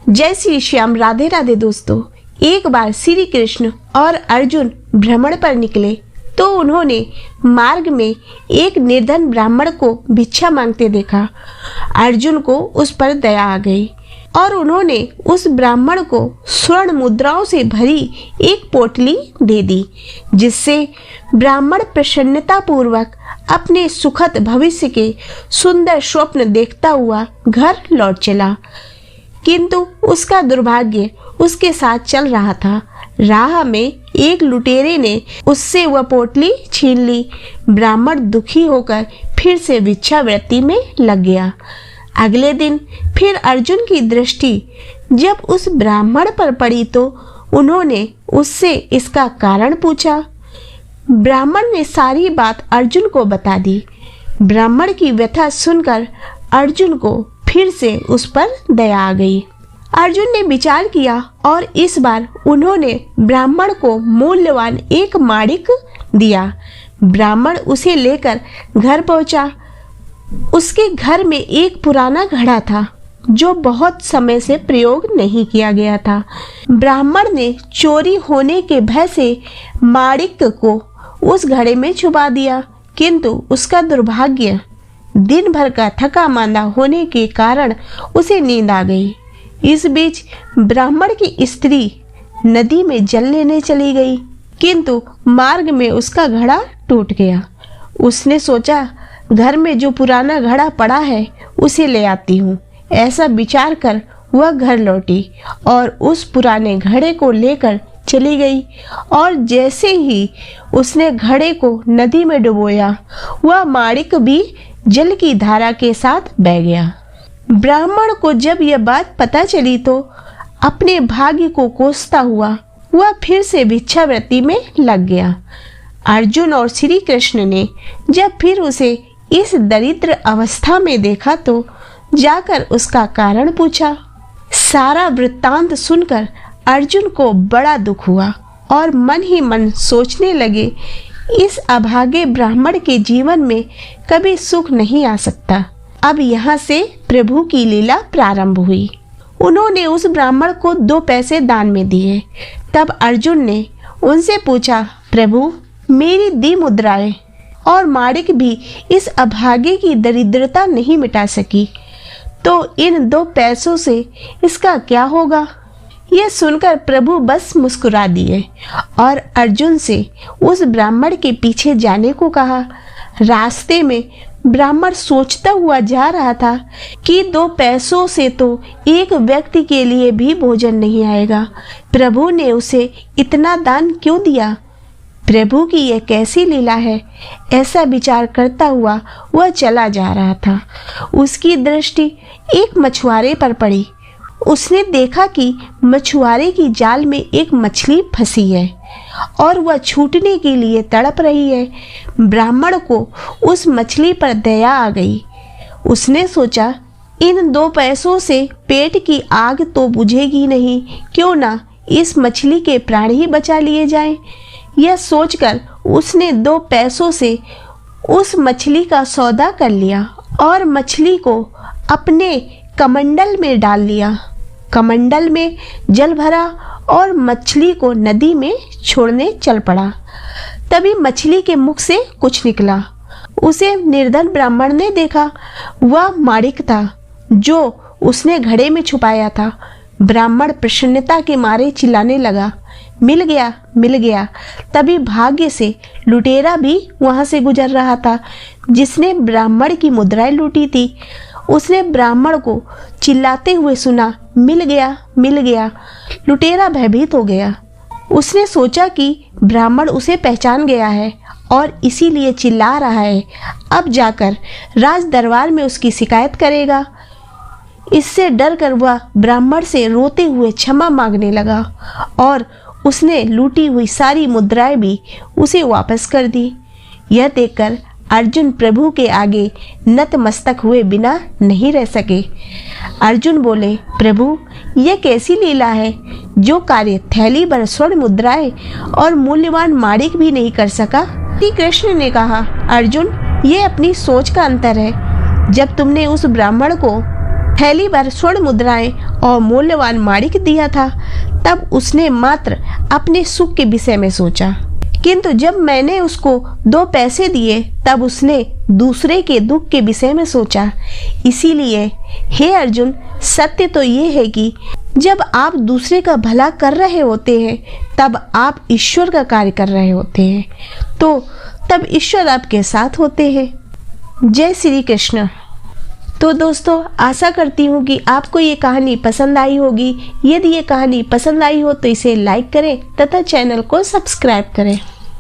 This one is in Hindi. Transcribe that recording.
जय श्री श्याम। राधे राधे दोस्तों। एक बार श्री कृष्ण और अर्जुन भ्रमण पर निकले तो उन्होंने मार्ग में एक निर्धन ब्राह्मण को भिक्षा मांगते देखा। अर्जुन को उस पर दया आ गई और उन्होंने उस ब्राह्मण को स्वर्ण मुद्राओं से भरी एक पोटली दे दी, जिससे ब्राह्मण प्रसन्नता पूर्वक अपने सुखद भविष्य के सुंदर स्वप्न देखता हुआ घर लौट चला। किंतु उसका दुर्भाग्य उसके साथ चल रहा था। राह में एक लुटेरे ने उससे वह पोटली छीन ली। ब्राह्मण दुखी होकर फिर से भिक्षावृत्ति में लग गया। अगले दिन फिर अर्जुन की दृष्टि जब उस ब्राह्मण पर पड़ी तो उन्होंने उससे इसका कारण पूछा। ब्राह्मण ने सारी बात अर्जुन को बता दी। ब्राह्मण की व्यथा सुनकर अर्जुन को फिर से उस पर दया आ गई। अर्जुन ने विचार किया और इस बार उन्होंने ब्राह्मण को मूल्यवान एक माणिक दिया। ब्राह्मण उसे लेकर घर पहुंचा। उसके घर में एक पुराना घड़ा था जो बहुत समय से प्रयोग नहीं किया गया था। ब्राह्मण ने चोरी होने के भय से माणिक को उस घड़े में छुपा दिया, किंतु उसका दुर्भाग्य दिन भर का थका मांदा होने के कारण उसे नींद आ गई। इस बीच ब्राह्मण की स्त्री नदी में जल लेने चली गई, किंतु मार्ग में उसका घड़ा टूट गया। उसने सोचा, घर में जो पुराना घड़ा पड़ा है उसे ले आती हूँ। ऐसा विचार कर वह घर लौटी और उस पुराने घड़े को लेकर चली गई और जैसे ही उसने घड़े को नदी में डुबोया, वह माणिक भी जल की धारा के साथ बह गया। ब्राह्मण को जब यह बात पता चली तो अपने भाग्य को कोसता हुआ वह फिर से भिक्षावृत्ति में लग गया। अर्जुन और श्री कृष्ण ने जब फिर उसे इस दरिद्र अवस्था में देखा तो जाकर उसका कारण पूछा। सारा वृत्तांत सुनकर अर्जुन को बड़ा दुख हुआ और मन ही मन सोचने लगे, इस अभागे ब्राह्मण के जीवन में कभी सुख नहीं आ सकता। अब यहाँ से प्रभु की लीला प्रारंभ हुई। उन्होंने उस ब्राह्मण को 2 पैसे दान में दिए। तब अर्जुन ने उनसे पूछा, प्रभु मेरी दी मुद्राएं और माणिक भी इस अभागे की दरिद्रता नहीं मिटा सकी, तो इन 2 पैसों से इसका क्या होगा? यह सुनकर प्रभु बस मुस्कुरा दिए और अर्जुन से उस ब्राह्मण के पीछे जाने को कहा। रास्ते में ब्राह्मण सोचता हुआ जा रहा था कि 2 पैसों से तो एक व्यक्ति के लिए भी भोजन नहीं आएगा। प्रभु ने उसे इतना दान क्यों दिया? प्रभु की यह कैसी लीला है? ऐसा विचार करता हुआ वह चला जा रहा था। उसकी दृष्टि एक मछुआरे पर पड़ी। उसने देखा कि मछुआरे की जाल में एक मछली फंसी है और वह छूटने के लिए तड़प रही है। ब्राह्मण को उस मछली पर दया आ गई। उसने सोचा, इन 2 पैसों से पेट की आग तो बुझेगी नहीं, क्यों ना इस मछली के प्राण ही बचा लिए जाएं। यह सोचकर उसने 2 पैसों से उस मछली का सौदा कर लिया और मछली को अपने कमंडल में डाल लिया। कमंडल में जल भरा और मछली को नदी में छोड़ने चल पड़ा। तभी मछली के मुख से कुछ निकला। उसे निर्धन ब्राह्मण ने देखा। वह माणिक था जो उसने घड़े में छुपाया था। ब्राह्मण प्रसन्नता के मारे चिल्लाने लगा, मिल गया, मिल गया। तभी भाग्य से लुटेरा भी वहां से गुजर रहा था जिसने ब्राह्मण की मुद्राएं लूटी थी। उसने ब्राह्मण को चिल्लाते हुए सुना, मिल गया, मिल गया। लुटेरा भयभीत हो गया। उसने सोचा कि ब्राह्मण उसे पहचान गया है और इसीलिए चिल्ला रहा है। अब जाकर राज दरबार में उसकी शिकायत करेगा। इससे डर कर वह ब्राह्मण से रोते हुए क्षमा मांगने लगा और उसने लूटी हुई सारी मुद्राएं भी उसे वापस कर दी। यह देखकर अर्जुन प्रभु के आगे नतमस्तक हुए बिना नहीं रह सके। अर्जुन बोले, प्रभु यह कैसी लीला है? जो कार्य थैली भर स्वर्ण मुद्राएं और मूल्यवान माणिक भी नहीं कर सका। श्री कृष्ण ने कहा, अर्जुन ये अपनी सोच का अंतर है। जब तुमने उस ब्राह्मण को थैली भर स्वर्ण मुद्राएं और मूल्यवान माणिक दिया था, तब उसने मात्र अपने सुख के विषय में सोचा। किंतु जब मैंने उसको 2 पैसे दिए, तब उसने दूसरे के दुख के विषय में सोचा। इसीलिए हे अर्जुन, सत्य तो ये है कि जब आप दूसरे का भला कर रहे होते हैं, तब आप ईश्वर का कार्य कर रहे होते हैं, तो तब ईश्वर आपके साथ होते हैं। जय श्री कृष्ण। तो दोस्तों, आशा करती हूँ कि आपको ये कहानी पसंद आई होगी। यदि ये कहानी पसंद आई हो तो इसे लाइक करें तथा चैनल को सब्सक्राइब करें।